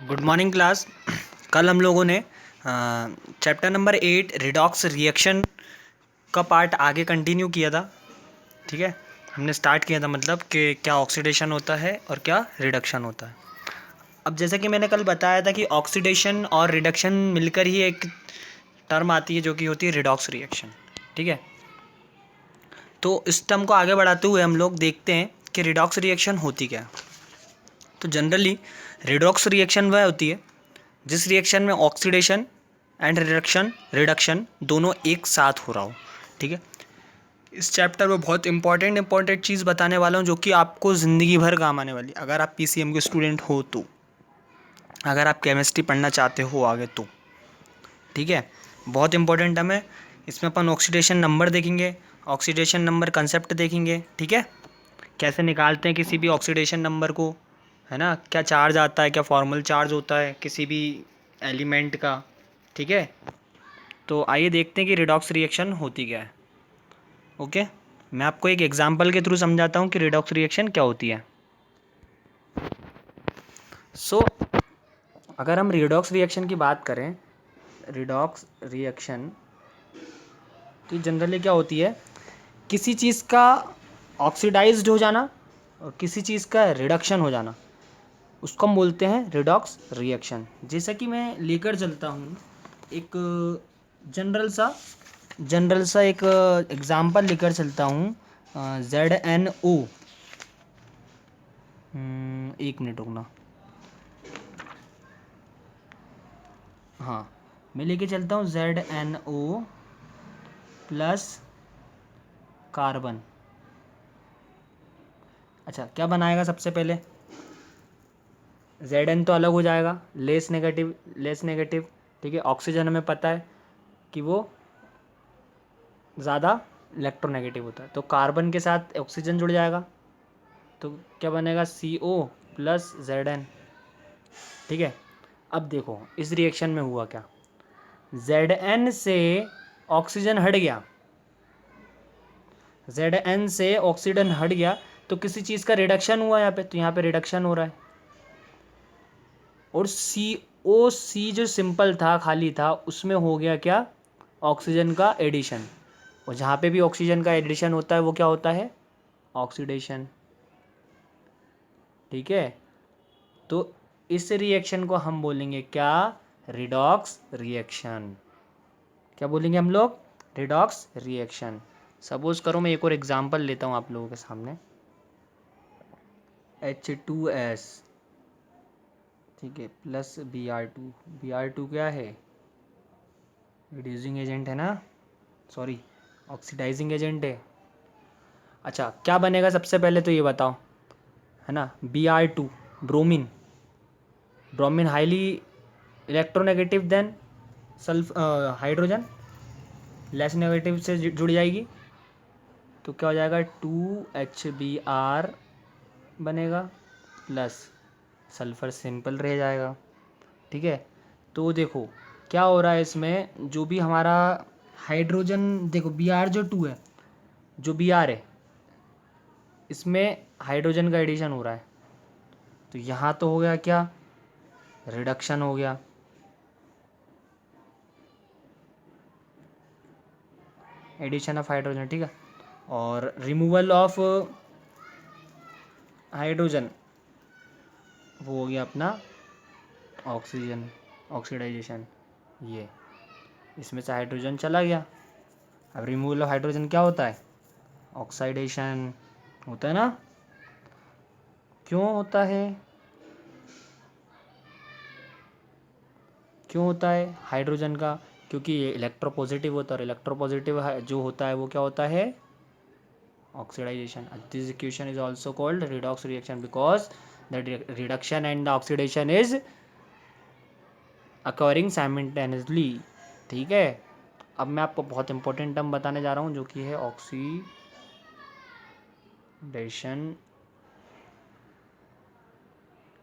Good morning class. कल हम लोगों ने चैप्टर नंबर 8 रिडॉक्स रिएक्शन का पार्ट आगे कंटिन्यू किया था। ठीक है, हमने स्टार्ट किया था मतलब कि क्या ऑक्सीडेशन होता है और क्या रिडक्शन होता है। अब जैसे कि मैंने कल बताया था कि ऑक्सीडेशन और रिडक्शन मिलकर ही एक टर्म आती है जो कि होती है रिडॉक्स रिएक्शन। ठीक है, तो इस टर्म को आगे बढ़ाते हुए हम लोग देखते हैं कि रिडॉक्स रिएक्शन होती क्या है। तो जनरली रिडॉक्स रिएक्शन वह होती है जिस रिएक्शन में ऑक्सीडेशन एंड रिडक्शन दोनों एक साथ हो रहा हो। ठीक है, इस चैप्टर में बहुत इंपॉर्टेंट चीज़ बताने वाला हूँ जो कि आपको ज़िंदगी भर काम आने वाली, अगर आप पीसीएम के स्टूडेंट हो तो, अगर आप केमिस्ट्री पढ़ना चाहते हो आगे तो। ठीक है, बहुत इंपॉर्टेंट टर्म है। इसमें अपन ऑक्सीडेशन नंबर देखेंगे, ऑक्सीडेशन नंबर कंसेप्ट देखेंगे। ठीक है, कैसे निकालते हैं किसी भी ऑक्सीडेशन नंबर को, है ना, क्या चार्ज आता है, क्या फॉर्मल चार्ज होता है किसी भी एलिमेंट का। ठीक है, तो आइए देखते हैं कि रिडॉक्स रिएक्शन होती क्या है। ओके, मैं आपको एक एग्जांपल के थ्रू समझाता हूँ कि रिडॉक्स रिएक्शन क्या होती है। अगर हम रिडॉक्स रिएक्शन की बात करें, रिडॉक्स रिएक्शन तो जनरली क्या होती है, किसी चीज़ का ऑक्सीडाइज्ड हो जाना और किसी चीज़ का रिडक्शन हो जाना, उसको हम बोलते हैं रिडॉक्स रिएक्शन। जैसा कि मैं लेकर चलता हूँ एक जनरल सा एक एग्ज़ाम्पल लेकर चलता हूँ। ZnO, एक मिनट रुकना। हाँ, मैं लेके चलता हूँ ZnO प्लस कार्बन। अच्छा, क्या बनाएगा सबसे पहले, Zn तो अलग हो जाएगा, लेस नेगेटिव। ठीक है, ऑक्सीजन हमें पता है कि वो ज़्यादा इलेक्ट्रोनेगेटिव होता है, तो कार्बन के साथ ऑक्सीजन जुड़ जाएगा, तो क्या बनेगा CO प्लस Zn। ठीक है, अब देखो इस रिएक्शन में हुआ क्या, Zn से ऑक्सीजन हट गया, Zn से ऑक्सीजन हट गया तो किसी चीज़ का रिडक्शन हुआ यहाँ पे, तो यहाँ पे रिडक्शन हो रहा है। और COC जो सिंपल था, खाली था, उसमें हो गया क्या, ऑक्सीजन का एडिशन। और जहाँ पे भी ऑक्सीजन का एडिशन होता है वो क्या होता है, ऑक्सीडेशन। ठीक है, तो इस रिएक्शन को हम बोलेंगे क्या, रिडॉक्स रिएक्शन। क्या बोलेंगे हम लोग, रिडॉक्स रिएक्शन। सपोज करो मैं एक और एग्जांपल लेता हूँ आप लोगों के सामने, H2S, ठीक है, प्लस Br2 क्या है, रिड्यूसिंग एजेंट है ना, सॉरी ऑक्सीडाइजिंग एजेंट है। अच्छा, क्या बनेगा सबसे पहले तो ये बताओ, है ना, Br2 bromine highly electronegative than hydrogen, less negative से जुड़ जाएगी, तो क्या हो जाएगा 2HBr बनेगा प्लस सल्फ़र सिंपल रह जाएगा। ठीक है, तो देखो क्या हो रहा है इसमें, जो भी हमारा हाइड्रोजन, देखो Br जो 2 है, जो Br है इसमें हाइड्रोजन का एडिशन हो रहा है, तो यहाँ तो हो गया क्या, रिडक्शन हो गया। एडिशन ऑफ हाइड्रोजन, ठीक है, और रिमूवल ऑफ हाइड्रोजन वो हो गया अपना ऑक्सीजन, ऑक्सीडाइजेशन। ये इसमें से हाइड्रोजन चला गया। अब रिमूवल ऑफ हाइड्रोजन क्या होता है, ऑक्सीडेशन होता है ना। क्यों होता है, क्यों होता है हाइड्रोजन का, क्योंकि ये इलेक्ट्रोपॉजिटिव होता है, और इलेक्ट्रोपॉजिटिव जो होता है वो क्या होता है, oxidisation. This equation is also called redox reaction because the reduction and the oxidation is occurring simultaneously. ठीक है, अब मैं आपको बहुत इंपॉर्टेंट टर्म बताने जा रहा हूँ जो कि है ऑक्सीडेशन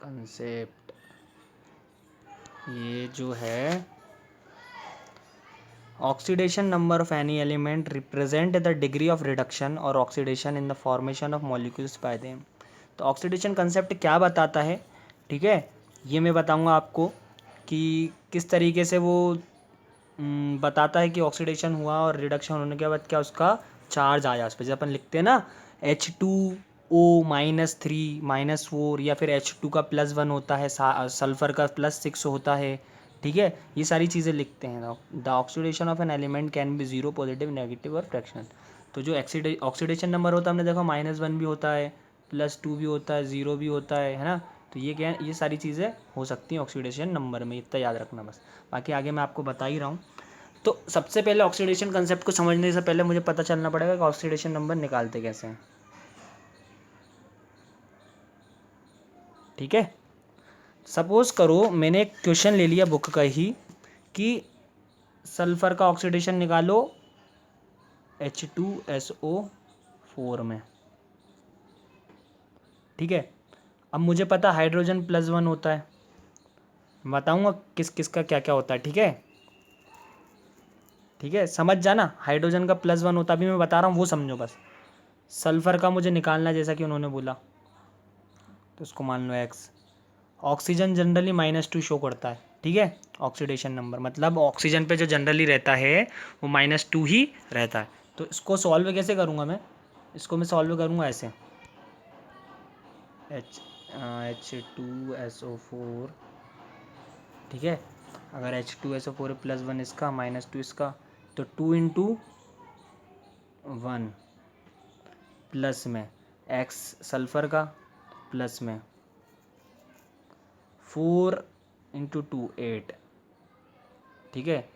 कंसेप्ट। ये जो है, oxidation number of any element represent the degree of reduction और oxidation in the formation of molecules by them. तो ऑक्सीडेशन कंसेप्ट क्या बताता है, ठीक है, ये मैं बताऊंगा आपको कि किस तरीके से वो बताता है कि ऑक्सीडेशन हुआ और रिडक्शन होने के बाद क्या उसका चार्ज आया उस पर। जैसे अपन लिखते हैं ना H2O-3 -4, या फिर H2 का +1 होता है, सल्फ़र का +6 होता है, ठीक है। ये सारी चीज़ें लिखते हैं। The oxidation of an element can be 0, positive, negative और फ्रैक्शनल। तो जो ऑक्सीडेशन नंबर होता है हमने देखा -1 भी होता है, +2 भी होता है, 0 भी होता है ना। तो ये क्या है, ये सारी चीज़ें हो सकती हैं ऑक्सीडेशन नंबर में, इतना याद रखना बस। बाकी आगे मैं आपको बता ही रहा हूँ। तो सबसे पहले ऑक्सीडेशन कंसेप्ट को समझने से पहले मुझे पता चलना पड़ेगा कि ऑक्सीडेशन नंबर निकालते कैसे हैं, ठीक है। सपोज करो मैंने एक क्वेश्चन ले लिया बुक का ही कि सल्फ़र का ऑक्सीडेशन निकालो H2SO4 में, ठीक है। अब मुझे पता हाइड्रोजन +1 होता है, बताऊंगा किस किस का क्या क्या होता है, ठीक है। ठीक है, समझ जाना, हाइड्रोजन का +1 होता है, अभी मैं बता रहा हूँ वो समझो बस। सल्फ़र का मुझे निकालना है जैसा कि उन्होंने बोला, तो उसको मान लो X। ऑक्सीजन जनरली -2 शो करता है, ठीक है। ऑक्सीडेशन नंबर मतलब ऑक्सीजन पे जो जनरली रहता है वो -2 ही रहता है। तो इसको सॉल्व कैसे करूँगा मैं, इसको मैं सॉल्व करूँगा ऐसे, H2SO4, ठीक है। अगर H2SO4 +1 इसका -2 इसका, तो 2 × 1 प्लस में X सल्फ़र का, प्लस में 4 × 2 8, ठीक है।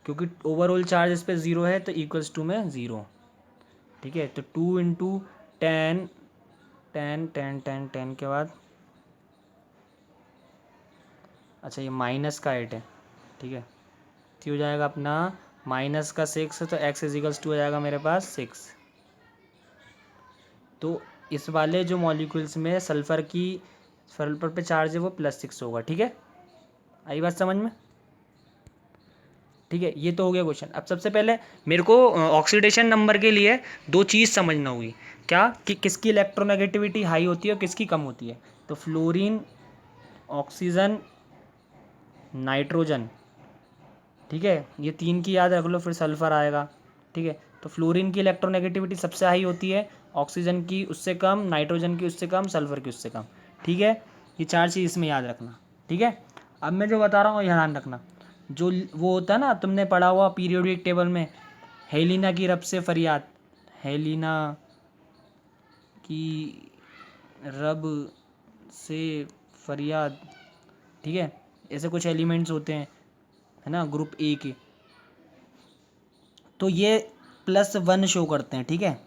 क्योंकि ओवरऑल चार्ज इस पर 0 है तो इक्वल्स टू में 0, ठीक है। तो 2 × 10 10 10 10 10 के बाद, अच्छा ये माइनस का 8 है, ठीक है। तो हो जाएगा अपना -6, तो x इजिकल्स टू हो जाएगा मेरे पास 6। तो इस वाले जो मॉलिक्यूल्स में सल्फ़र पे चार्ज है वो +6 होगा, ठीक है। आई बात समझ में, ठीक है। ये तो हो गया क्वेश्चन। अब सबसे पहले मेरे को ऑक्सीडेशन नंबर के लिए दो चीज़ समझना होगी, क्या कि किसकी इलेक्ट्रोनेगेटिविटी हाई होती है और किसकी कम होती है। तो फ्लोरीन, ऑक्सीजन, नाइट्रोजन, ठीक है, ये 3 की याद रख लो, फिर सल्फ़र आएगा, ठीक है। तो फ्लोरीन की इलेक्ट्रोनेगेटिविटी सबसे हाई होती है, ऑक्सीजन की उससे कम, नाइट्रोजन की उससे कम, सल्फ़र की उससे कम, ठीक है। ये 4 चीज़ इसमें याद रखना, ठीक है। अब मैं जो बता रहा हूँ ध्यान रखना, जो वो होता है ना तुमने पढ़ा हुआ पीरियोडिक टेबल में, हेलिना की रब से फरियाद, हेलिना की रब से फरियाद, ठीक है। ऐसे कुछ एलिमेंट्स होते हैं, है ना, ग्रुप ए के। तो ये +1 शो करते हैं, ठीक है।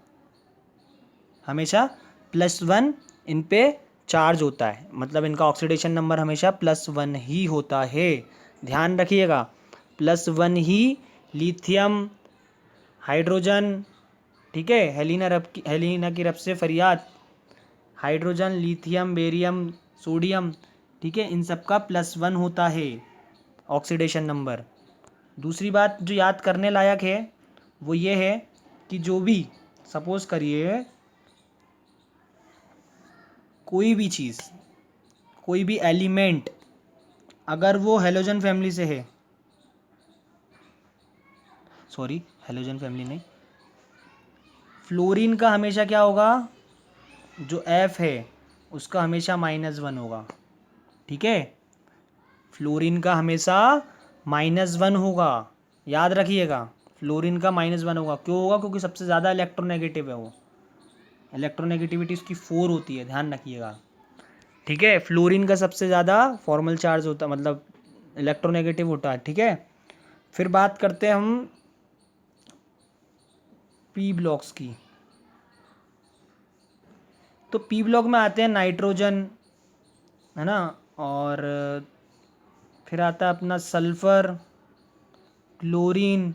हमेशा +1 इन पे चार्ज होता है, मतलब इनका ऑक्सीडेशन नंबर हमेशा +1 ही होता है, ध्यान रखिएगा। +1 ही लिथियम, हाइड्रोजन, ठीक है, हेलिना की रब से फरियाद, हाइड्रोजन, लिथियम, बेरियम, सोडियम, ठीक है, इन सब का +1 होता है ऑक्सीडेशन नंबर। दूसरी बात जो याद करने लायक है वो ये है कि जो भी सपोज करिए कोई भी चीज़, कोई भी एलिमेंट अगर वो हेलोजन फैमिली से है, सॉरी हेलोजन फैमिली नहीं, फ्लोरीन का हमेशा क्या होगा, जो F है उसका हमेशा -1 होगा, ठीक है। फ्लोरीन का हमेशा -1 होगा, याद रखिएगा। फ्लोरीन का -1 होगा, क्यों होगा, क्योंकि सबसे ज़्यादा इलेक्ट्रोनेगेटिव है वो, इलेक्ट्रोनेगेटिविटी उसकी 4 होती है, ध्यान रखिएगा, ठीक है। फ्लोरीन का सबसे ज़्यादा फॉर्मल चार्ज होता है, मतलब इलेक्ट्रोनेगेटिव होता है, ठीक है। फिर बात करते हैं हम पी ब्लॉक्स की। तो पी ब्लॉक में आते हैं नाइट्रोजन, है ना, और फिर आता है अपना सल्फ़र, क्लोरीन,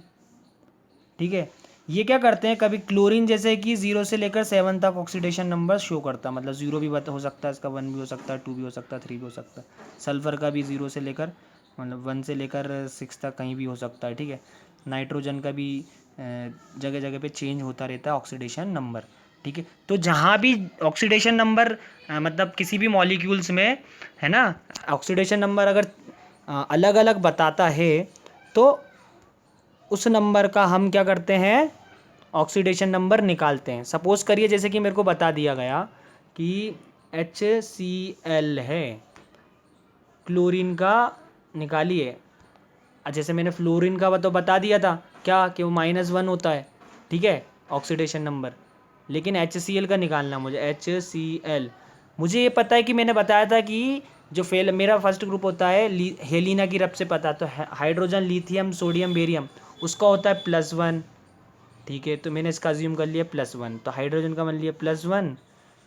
ठीक है। ये क्या करते हैं, कभी क्लोरीन जैसे कि 0 से लेकर 7 तक ऑक्सीडेशन नंबर शो करता है, मतलब 0 भी हो सकता है इसका, 1 भी हो सकता है, 2 भी हो सकता है, 3 भी हो सकता है। सल्फ़र का भी 0 से लेकर, मतलब 1 से लेकर 6 तक कहीं भी हो सकता है, ठीक है। नाइट्रोजन का भी जगह जगह पे चेंज होता रहता है ऑक्सीडेशन नंबर। ठीक है। तो जहाँ भी ऑक्सीडेशन नंबर मतलब किसी भी मॉलिक्यूल्स में, है ना, ऑक्सीडेशन नंबर अगर अलग अलग बताता है तो उस नंबर का हम क्या करते हैं, ऑक्सीडेशन नंबर निकालते हैं। सपोज़ करिए जैसे कि मेरे को बता दिया गया कि HCl है, क्लोरीन का निकालिए। जैसे मैंने फ्लोरीन का तो बता दिया था क्या कि वो -1 होता है, ठीक है, ऑक्सीडेशन नंबर। लेकिन HCl का निकालना मुझे, HCl मुझे ये पता है कि मैंने बताया था कि जो फेल मेरा फर्स्ट ग्रुप होता है हेलिना की रब से पता, तो हाइड्रोजन, लिथियम, सोडियम, बेरियम, उसका होता है +1, ठीक है। तो मैंने इसका अज्यूम कर लिया +1, तो हाइड्रोजन का मान लिया +1,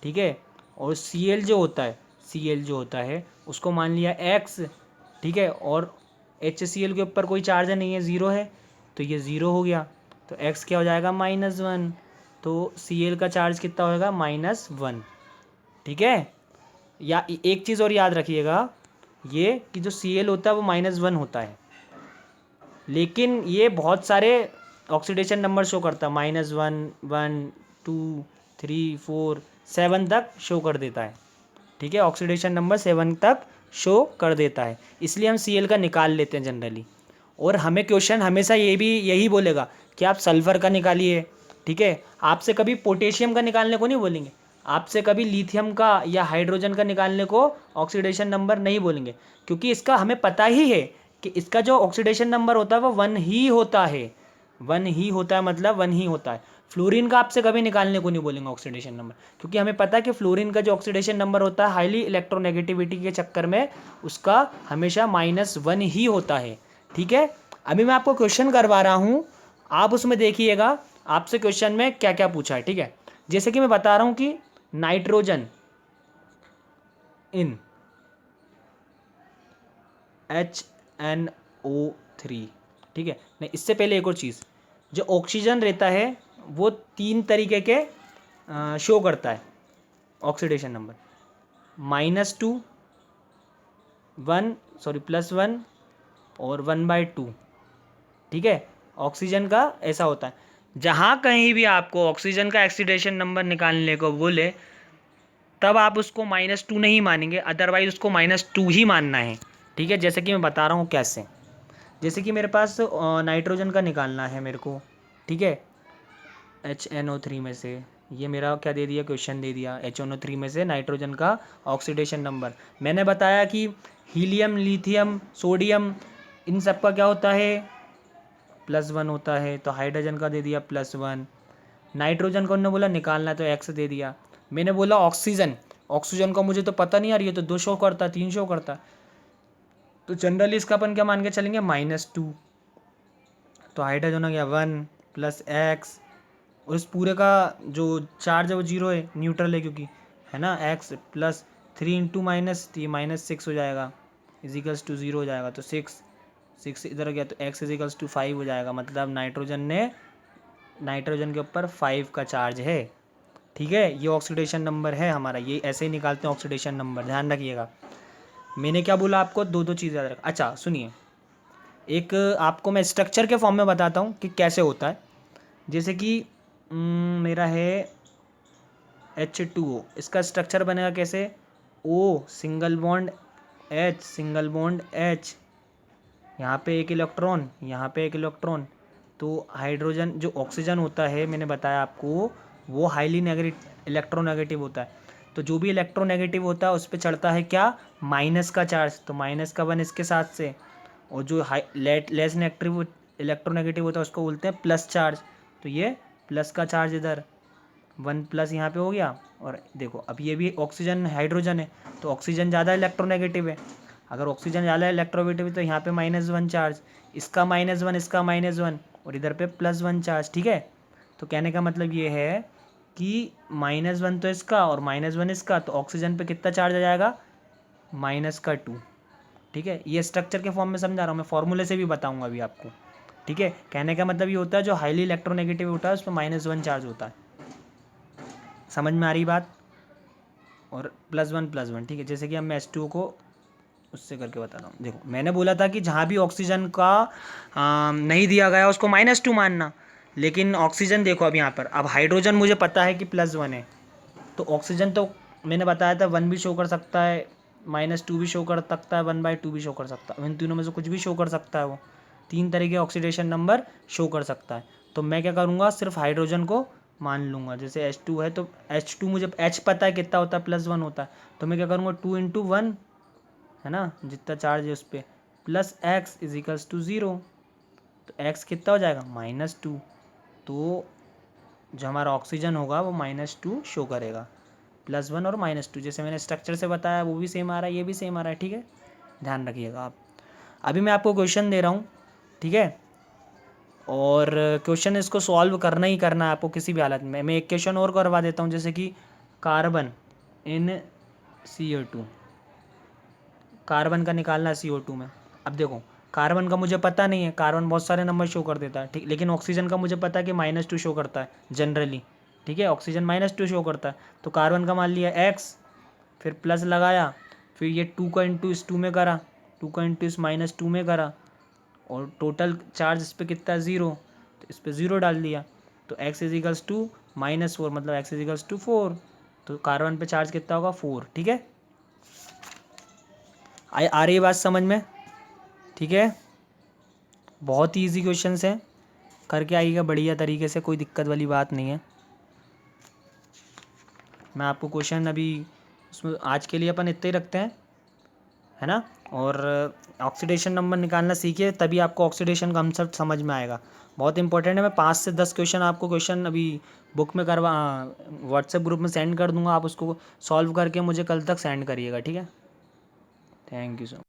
ठीक है। और Cl जो होता है, Cl जो होता है उसको मान लिया X, ठीक है। और HCl के ऊपर कोई चार्ज नहीं है, ज़ीरो है, तो ये ज़ीरो हो गया। तो X क्या हो जाएगा, -1। तो Cl का चार्ज कितना होगा, -1, ठीक है। या एक चीज़ और याद रखिएगा, ये कि जो Cl होता है वो -1 होता है, लेकिन ये बहुत सारे ऑक्सीडेशन नंबर शो करता है, -1, 1, 2, 3, 4, 7 तक शो कर देता है, ठीक है। ऑक्सीडेशन नंबर 7 तक शो कर देता है, इसलिए हम Cl का निकाल लेते हैं जनरली। और हमें क्वेश्चन हमेशा यही बोलेगा कि आप सल्फ़र का निकालिए, ठीक है। आपसे कभी पोटेशियम का निकालने को नहीं बोलेंगे, आपसे कभी लिथियम का या हाइड्रोजन का निकालने को ऑक्सीडेशन नंबर नहीं बोलेंगे, क्योंकि इसका हमें पता ही है कि इसका जो ऑक्सीडेशन नंबर होता है वो 1 ही होता है, 1 ही होता है, मतलब 1 ही होता है। फ्लोरीन का आपसे कभी निकालने को नहीं बोलेंगे ऑक्सीडेशन नंबर, क्योंकि हमें पता है कि फ्लोरीन का जो ऑक्सीडेशन नंबर होता है हाईली इलेक्ट्रोनेगेटिविटी के चक्कर में उसका हमेशा -1 ही होता है, ठीक है। अभी मैं आपको क्वेश्चन करवा रहा हूँ, आप उसमें देखिएगा आपसे क्वेश्चन में क्या क्या पूछा है, ठीक है। जैसे कि मैं बता रहा हूँ कि नाइट्रोजन इन HNO3, ठीक है। नहीं, इससे पहले एक और चीज़, जो ऑक्सीजन रहता है वो 3 तरीके के शो करता है ऑक्सीडेशन नंबर, -2, +1 और 1/2, ठीक है। ऑक्सीजन का ऐसा होता है, जहाँ कहीं भी आपको ऑक्सीजन का ऑक्सीडेशन नंबर निकालने को बोले तब आप उसको -2 नहीं मानेंगे, अदरवाइज उसको -2 ही मानना है, ठीक है। जैसे कि मैं बता रहा हूँ कैसे, जैसे कि मेरे पास नाइट्रोजन का निकालना है मेरे को, ठीक है। HNO3 में से ये मेरा क्या दे दिया, क्वेश्चन दे दिया, HNO3 में से नाइट्रोजन का ऑक्सीडेशन नंबर। मैंने बताया कि हीलियम, लिथियम, सोडियम, इन सब का क्या होता है, +1 होता है, तो हाइड्रोजन का दे दिया +1। नाइट्रोजन को उन्होंने बोला निकालना है तो X दे दिया। मैंने बोला ऑक्सीजन, ऑक्सीजन का मुझे तो पता नहीं यार, ये तो 2 शो करता, 3 शो करता, तो जनरली इसका अपन क्या मान के चलेंगे, -2। तो हाइड्रोजन हो गया 1 + X, और इस पूरे का जो चार्ज है वो 0 है, न्यूट्रल है क्योंकि, है ना। X + 3 × माइनस, तो ये -6 हो जाएगा, = 0 हो जाएगा, तो 6 इधर गया तो X = 5 हो जाएगा, मतलब नाइट्रोजन के ऊपर 5 का चार्ज है, ठीक है। ये ऑक्सीडेशन नंबर है हमारा, ये ऐसे ही निकालते हैं ऑक्सीडेशन नंबर, ध्यान रखिएगा। मैंने क्या बोला आपको, दो चीज़ याद रख। अच्छा सुनिए, एक आपको मैं स्ट्रक्चर के फॉर्म में बताता हूँ कि कैसे होता है। जैसे कि मेरा है H2O, इसका स्ट्रक्चर बनेगा कैसे, O single bond H single bond H, यहाँ पे एक इलेक्ट्रॉन, यहाँ पे एक इलेक्ट्रॉन। तो हाइड्रोजन जो ऑक्सीजन होता है मैंने बताया आपको वो हाईली इलेक्ट्रोनेगेटिव होता है, तो जो भी इलेक्ट्रोनेगेटिव होता है उस पर चढ़ता है क्या, माइनस का चार्ज, तो -1 इसके साथ से। और जो लेस नेगेटिव इलेक्ट्रोनेगेटिव होता है उसको बोलते हैं प्लस चार्ज, तो ये प्लस का चार्ज इधर 1+ यहाँ पे हो गया। और देखो अब ये भी ऑक्सीजन हाइड्रोजन है, तो ऑक्सीजन ज़्यादा इलेक्ट्रोनेगेटिव है, अगर ऑक्सीजन ज़्यादा इलेक्ट्रोनेगेटिव है तो यहाँ पे -1 चार्ज, इसका -1, इसका -1, और इधर पे +1 चार्ज, ठीक है। तो कहने का मतलब ये है कि -1 तो इसका और -1 इसका, तो ऑक्सीजन पे कितना चार्ज आ जाएगा, -2, ठीक है। ये स्ट्रक्चर के फॉर्म में समझा रहा हूँ मैं, फॉर्मूले से भी बताऊँगा अभी आपको, ठीक है। कहने का मतलब ये होता है जो हाईली इलेक्ट्रोनेगेटिव होता है उस पर -1 चार्ज होता है, समझ में आ रही बात। और +1, ठीक है। जैसे कि अब मैं H2O को उससे करके बता रहा हूँ, देखो मैंने बोला था कि जहाँ भी ऑक्सीजन का नहीं दिया गया उसको -2 मानना, लेकिन ऑक्सीजन देखो अब यहाँ पर, अब हाइड्रोजन मुझे पता है कि +1 है, तो ऑक्सीजन तो मैंने बताया था 1 भी शो कर सकता है, -2 भी शो कर सकता है, 1/2 भी शो कर सकता है, इन तीनों में से कुछ भी शो कर सकता है। वो 3 तरह के ऑक्सीडेशन नंबर शो कर सकता है। तो मैं क्या करूँगा, सिर्फ हाइड्रोजन को मान लूँगा। जैसे H2 है तो H2 मुझे H पता है कितना होता है, +1 होता है, तो मैं क्या करूँगा 2 × 1 है ना, जितना चार्ज है उस पर, +x = 0, तो x कितना हो जाएगा -2, तो जो हमारा ऑक्सीजन होगा वो -2 शो करेगा। +1 और -2 जैसे मैंने स्ट्रक्चर से बताया वो भी सेम आ रहा है, ये भी सेम आ रहा है, ठीक है, ध्यान रखिएगा आप। अभी मैं आपको क्वेश्चन दे रहा हूँ, ठीक है, और क्वेश्चन इसको सॉल्व करना ही करना है आपको किसी भी हालत में। मैं एक क्वेश्चन और करवा देता हूँ, जैसे कि कार्बन इन CO2, कार्बन का निकालना है CO2 में। अब देखो कार्बन का मुझे पता नहीं है, कार्बन बहुत सारे नंबर शो कर देता है, ठीक, लेकिन ऑक्सीजन का मुझे पता है कि -2 शो करता है जनरली, ठीक है, ऑक्सीजन -2 शो करता है, तो कार्बन का मान लिया x, फिर प्लस लगाया, फिर ये 2 का इंटू इस 2 में करा, 2 का इंटू इस -2 में करा, और टोटल चार्ज इस पर कितना 0, तो इस पर 0 डाल दिया, तो x = -4, मतलब x = 4, तो कार्बन पे चार्ज कितना होगा 4, ठीक है। आ रही है बात समझ में, ठीक है, बहुत ही ईजी क्वेश्चंस हैं, करके आइएगा बढ़िया तरीके से, कोई दिक्कत वाली बात नहीं है। मैं आपको क्वेश्चन अभी उसमें आज के लिए अपन इतना ही रखते हैं, है ना, और ऑक्सीडेशन नंबर निकालना सीखिए, तभी आपको ऑक्सीडेशन का कंसेप्ट समझ में आएगा, बहुत इंपॉर्टेंट है। मैं 5 से 10 क्वेश्चन आपको क्वेश्चन अभी बुक में करवा व्हाट्सएप ग्रुप में सेंड कर दूंगा, आप उसको सॉल्व करके मुझे कल तक सेंड करिएगा, ठीक है। Thank you so much.